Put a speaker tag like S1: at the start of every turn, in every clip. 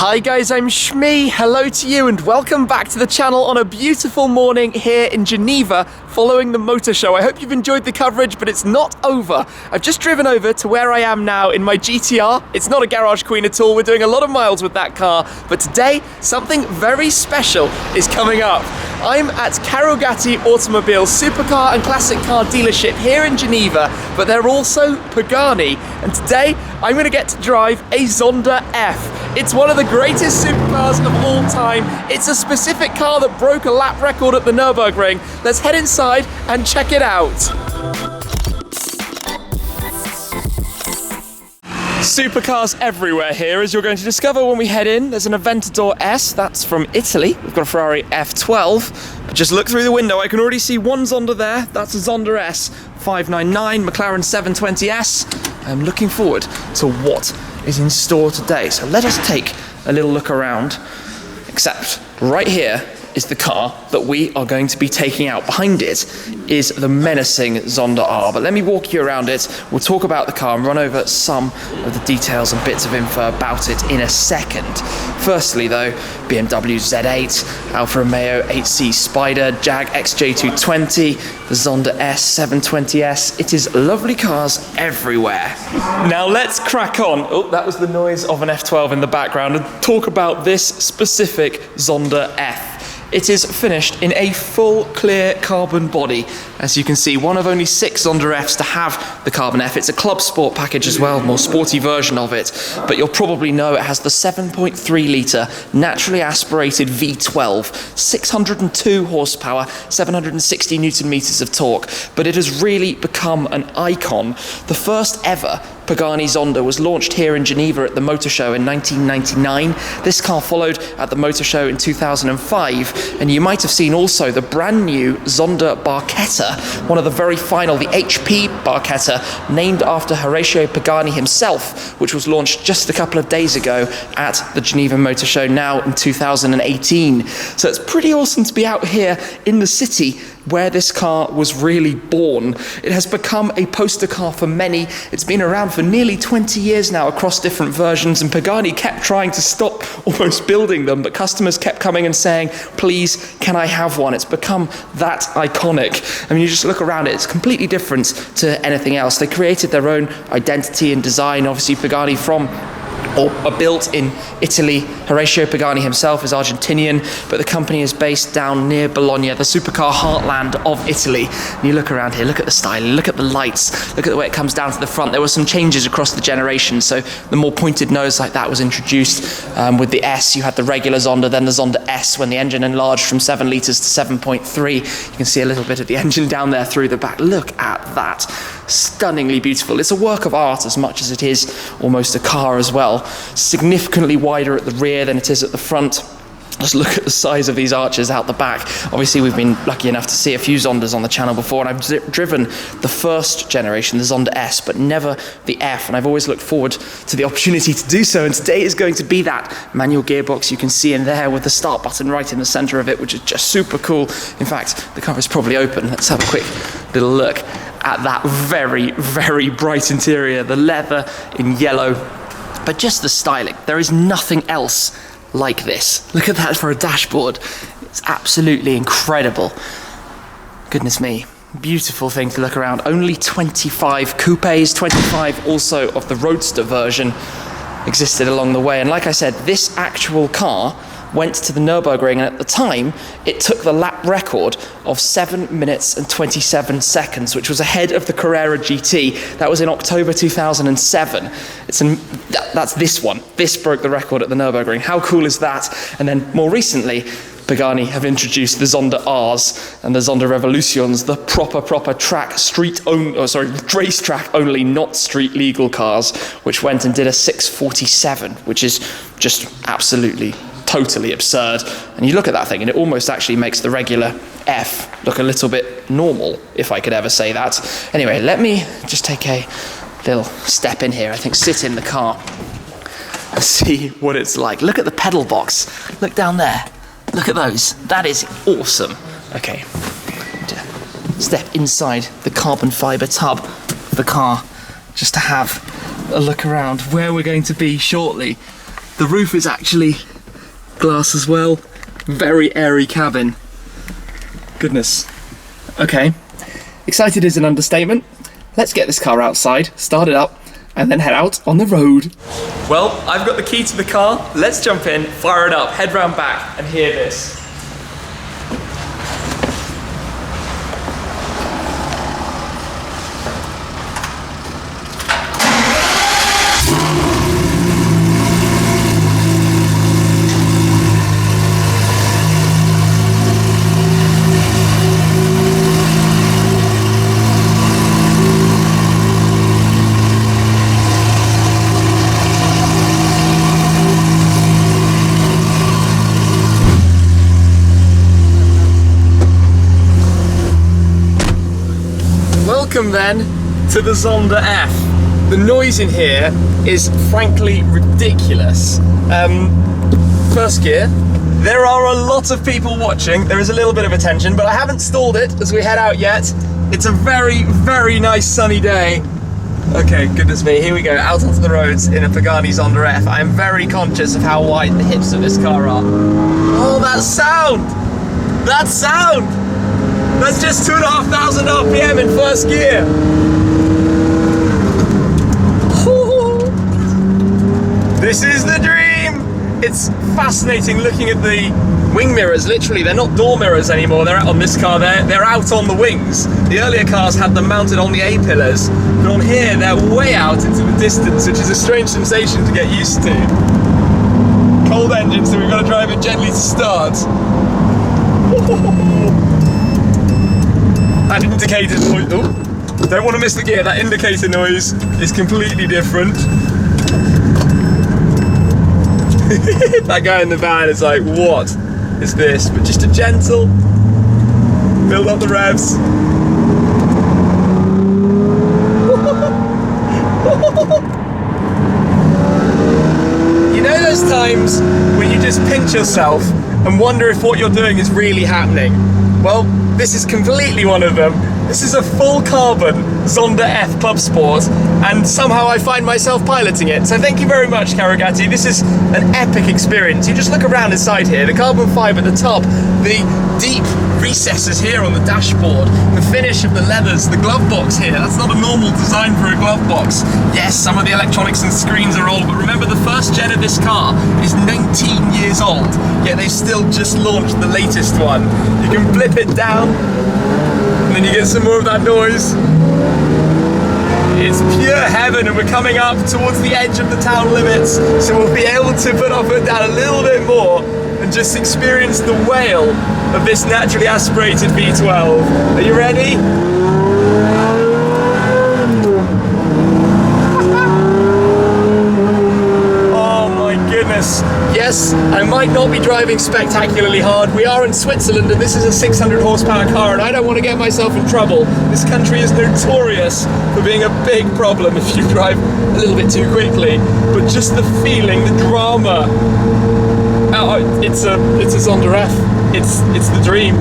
S1: Hi guys, I'm Shmee. Hello to you and welcome back to the channel on a beautiful morning here in Geneva following the motor show. I hope you've enjoyed the coverage, but it's not over. I've just driven over to where I am now in my GTR. It's not a garage queen at all. We're doing a lot of miles with that car, but today something very special is coming up. I'm at Carugati Automobiles supercar and classic car dealership here in Geneva, but they're also Pagani, and today I'm going to get to drive a Zonda F. It's one of the greatest supercars of all time. It's a specific car that broke a lap record at the Nurburgring. Let's head inside and check it out. Supercars everywhere here, as you're going to discover when we head in. There's an Aventador S, that's from Italy. We've got a Ferrari F12. But just look through the window, I can already see one Zonda there. That's a Zonda S 599, McLaren 720S. I'm looking forward to what is in store today. So let us take a little look around. Except right here is the car that we are going to be taking out. Behind it is the menacing Zonda R. But let me walk you around it. We'll talk about the car and run over some of the details and bits of info about it in a second. Firstly though, BMW Z8, Alfa Romeo 8C Spider, Jag XJ220, the Zonda S 720S. It is lovely cars everywhere. Now let's crack on. Oh, that was the noise of an F12 in the background, and talk about this specific Zonda F. It is finished in a full clear carbon body. As you can see, one of only 6 Zonda Fs to have the carbon F. It's a Clubsport package as well, more sporty version of it. But you'll probably know it has the 7.3 litre naturally aspirated V12, 602 horsepower, 760 Newton meters of torque. But it has really become an icon. The first ever Pagani Zonda was launched here in Geneva at the Motor Show in 1999. This car followed at the Motor Show in 2005, and you might have seen also the brand new Zonda Barchetta, one of the very final, the HP Barchetta, named after Horacio Pagani himself, which was launched just a couple of days ago at the Geneva Motor Show now in 2018. So it's pretty awesome to be out here in the city where this car was really born. It has become a poster car for many. It's been around for nearly 20 years now across different versions, and Pagani kept trying to stop almost building them, but customers kept coming and saying, please, can I have one? It's become that iconic. I mean, you just look around it, it's completely different to anything else. They created their own identity and design. Obviously, Pagani are built in Italy. Horacio Pagani himself is Argentinian, but the company is based down near Bologna, the supercar heartland of Italy. And you look around here, look at the styling, look at the lights, look at the way it comes down to the front. There were some changes across the generations, so the more pointed nose like that was introduced. With the S, you had the regular Zonda, then the Zonda S, when the engine enlarged from 7 litres to 7.3. You can see a little bit of the engine down there through the back. Look at that. Stunningly beautiful. It's a work of art as much as it is almost a car as well. Significantly wider at the rear than it is at the front. Just look at the size of these arches out the back. Obviously, we've been lucky enough to see a few Zondas on the channel before, and I've driven the first generation, the Zonda S, but never the F, and I've always looked forward to the opportunity to do so, and today is going to be that manual gearbox you can see in there with the start button right in the center of it, which is just super cool. In fact, the cover is probably open. Let's have a quick little look at that very, very bright interior, the leather in yellow, but just the styling. There is nothing else like this. Look at that for a dashboard. It's absolutely incredible. Goodness me. Beautiful thing to look around. Only 25 coupes, 25 also of the Roadster version existed along the way. And like I said, this actual car went to the Nurburgring, and at the time it took the lap record of 7 minutes and 27 seconds, which was ahead of the Carrera GT. That was in October 2007. That's this one. This broke the record at the Nurburgring. How cool is that? And then more recently, Pagani have introduced the Zonda Rs and the Zonda Revolutions, the proper track racetrack only, not street legal cars, which went and did a 647, which is just absolutely totally absurd. And you look at that thing and it almost actually makes the regular F look a little bit normal, if I could ever say that. Anyway, let me just take a little step in here. I think sit in the car and see what it's like. Look at the pedal box. Look down there. Look at those. That is awesome. Okay, step inside the carbon fiber tub of the car just to have a look around where we're going to be shortly. The roof is actually glass as well. Very airy cabin. Goodness. Okay. Excited is an understatement. Let's get this car outside, start it up, and then head out on the road. Well, I've got the key to the car. Let's jump in, fire it up, head round back, and hear this. Welcome then to the Zonda F. The noise in here is frankly ridiculous. First gear. There are a lot of people watching. There is a little bit of attention, but I haven't stalled it as we head out yet. It's a very, very nice sunny day. Okay, goodness me, here we go, out onto the roads in a Pagani Zonda F. I am very conscious of how wide the hips of this car are. Oh, that sound! That sound! That's just 2,500 RPM in first gear. This is the dream. It's fascinating looking at the wing mirrors. Literally, they're not door mirrors anymore. They're out on this car. They're out on the wings. The earlier cars had them mounted on the A-pillars, but on here they're way out into the distance, which is a strange sensation to get used to. Cold engine, so we've got to drive it gently to start. That indicator noise, oh, don't want to miss the gear, that indicator noise is completely different. That guy in the van is like, what is this? But just a gentle, build up the revs. You know those times when you just pinch yourself and wonder if what you're doing is really happening? Well, this is completely one of them. This is a full carbon Zonda F Clubsport, and somehow I find myself piloting it. So thank you very much, Carugati. This is an epic experience. You just look around inside here, the carbon fibre at the top, the deep recesses here on the dashboard, the finish of the leathers, the glove box here. That's not a normal design for a glove box. Yes, some of the electronics and screens are old, but remember the first gen of this car is 19 years old, yet they've still just launched the latest one. You can flip it down, and then you get some more of that noise. It's pure heaven, and we're coming up towards the edge of the town limits, so we'll be able to put our foot down a little bit more and just experience the wail of this naturally aspirated V12. Are you ready? Oh my goodness. Yes, I might not be driving spectacularly hard. We are in Switzerland and this is a 600 horsepower car and I don't want to get myself in trouble. This country is notorious for being a big problem if you drive a little bit too quickly. But just the feeling, the drama. Oh, it's a Zonda F. It's the dream.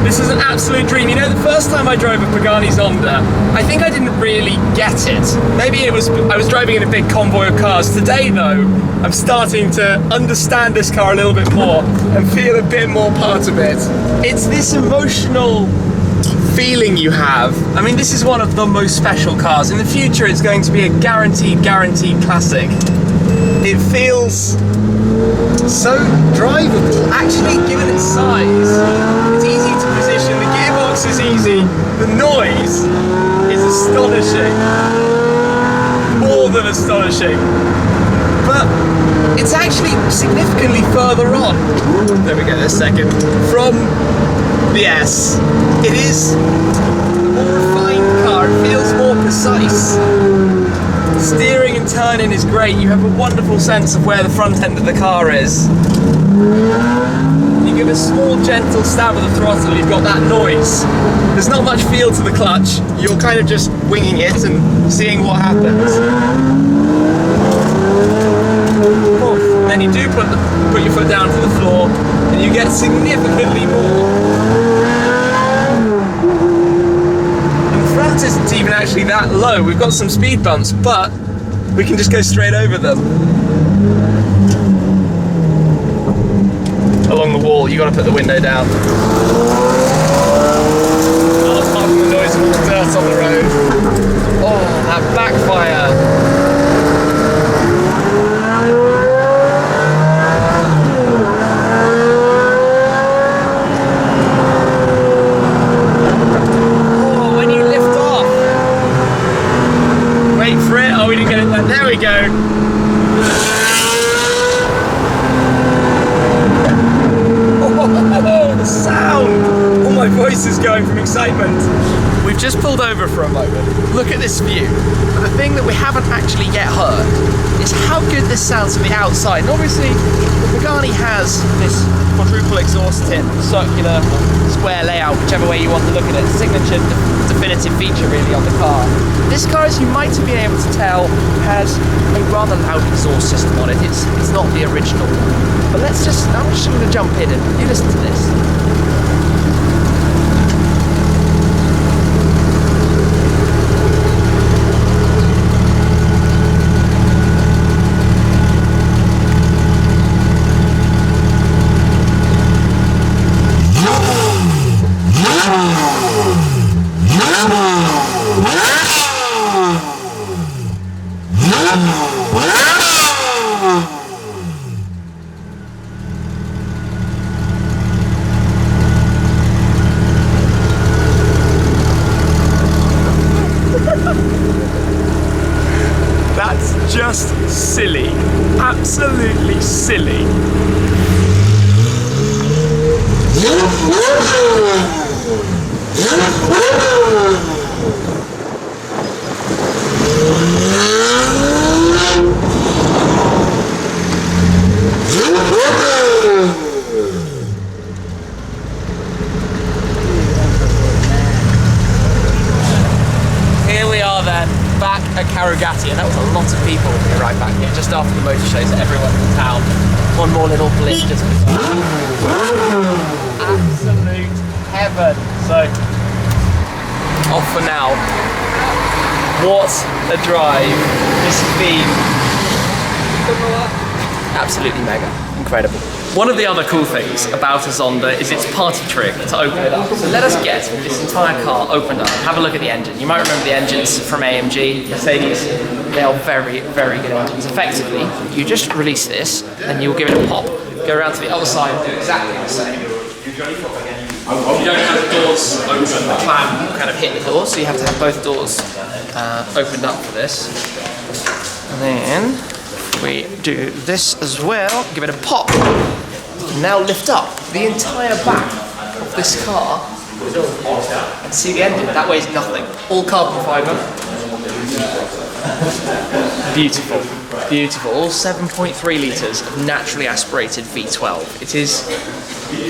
S1: This is an absolute dream. You know, the first time I drove a Pagani Zonda, I think I didn't really get it. Maybe I was driving in a big convoy of cars. Today though, I'm starting to understand this car a little bit more and feel a bit more part of it. It's this emotional feeling you have. I mean, this is one of the most special cars. In the future, it's going to be a guaranteed classic. It feels so drivable. Actually, given its size, it's easy to position. The gearbox is easy. The noise is astonishing. More than astonishing. But it's actually significantly further on. There we go, a second. From the S. It is a more refined car. It feels more precise. Steering and turning is great. You have a wonderful sense of where the front end of the car is. You give a small, gentle stab of the throttle, you've got that noise. There's not much feel to the clutch. You're kind of just winging it and seeing what happens. And then you do put your foot down to the floor, and you get significantly more. Isn't even actually that low. We've got some speed bumps, but we can just go straight over them. Along the wall, you got to put the window down. Oh, apart from the noise of all the dirt on the road. Oh, that backfire. There we go. Oh, the sound! Oh, my voice is going from excitement. We've just pulled over for a moment. Look at this view. But the thing that we haven't actually yet heard is how good this sounds from the outside. And obviously, the Pagani has this quadruple exhaust tip, circular, square layout, whichever way you want to look at it. Signature, definitive feature really on the car. This car, as you might have been able to tell, has a rather loud exhaust system on it. It's not the original. But I'm just going to jump in and you listen to this. That's just silly. Absolutely silly. Here we are then, back at Carugati, and that was a lot of people right back here, just after the motor shows, everyone in town. One more little blip just absolute heaven. So, off for now. What a drive this has been. Absolutely mega, incredible. One of the other cool things about a Zonda is its party trick to open it up. So let us get this entire car opened up. Have a look at the engine. You might remember the engines from AMG, Mercedes. They are very, very good engines. Effectively, you just release this and you'll give it a pop. Go around to the other side and do exactly the same. If you don't have the doors open, the clamp will kind of hit the door, so you have to have both doors opened up for this. And then we do this as well, give it a pop. Now lift up the entire back of this car and see the engine. That weighs nothing. All carbon fibre. Beautiful, beautiful. All 7.3 litres of naturally aspirated V12. It is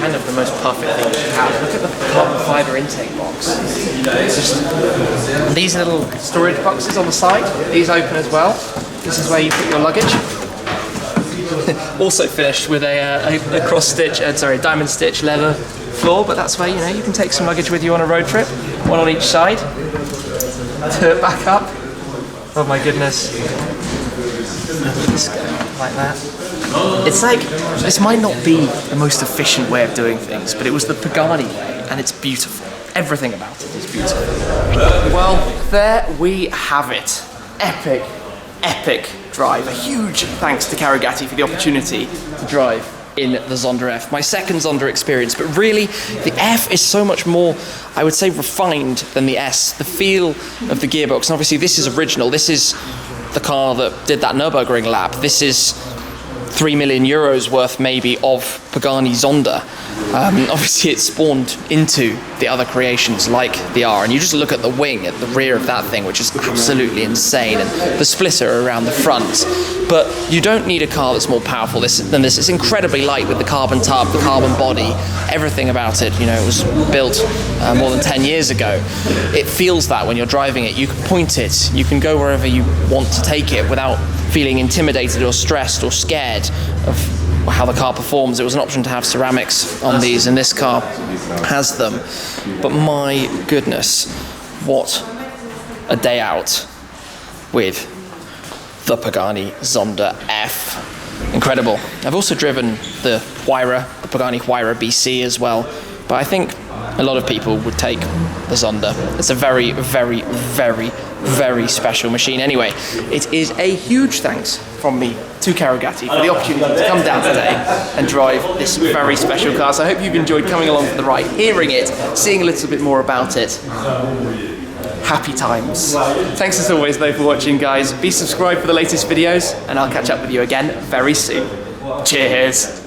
S1: kind of the most perfect thing you can have. Look at the carbon fibre intake box. It's just, these little storage boxes on the side, these open as well. This is where you put your luggage. Also finished with a cross stitch, diamond stitch leather floor, but that's where, you know, you can take some luggage with you on a road trip. One on each side. Turn it back up. Oh my goodness. Just go like that. It's like, this might not be the most efficient way of doing things, but it was the Pagani way, and it's beautiful. Everything about it is beautiful. Well, there we have it. Epic, epic drive. A huge thanks to Carugati for the opportunity to drive in the Zonda F. My second Zonda experience, but really, the F is so much more, I would say, refined than the S. The feel of the gearbox, and obviously this is original. This is the car that did that Nurburgring lap. This is 3 million euros worth maybe of Pagani Zonda. Obviously it spawned into the other creations like the R, and you just look at the wing at the rear of that thing, which is absolutely insane, and the splitter around the front. But you don't need a car that's more powerful than this. It's incredibly light with the carbon tub, the carbon body, everything about it. You know, it was built more than 10 years ago. It feels that when you're driving it. You can point it, you can go wherever you want to take it without feeling intimidated or stressed or scared of how the car performs. It was an option to have ceramics on these, and this car has them. But my goodness, what a day out with the Pagani Zonda F. Incredible. I've also driven the Huayra, the Pagani Huayra BC as well, but I think a lot of people would take the Zonda. It's a very, very, very, very special machine. Anyway, it is a huge thanks from me to Carugati for the opportunity to come down today and drive this very special car. So I hope you've enjoyed coming along for the ride, hearing it, seeing a little bit more about it. Happy times. Thanks as always though for watching, guys. Be subscribed for the latest videos, and I'll catch up with you again very soon. Cheers.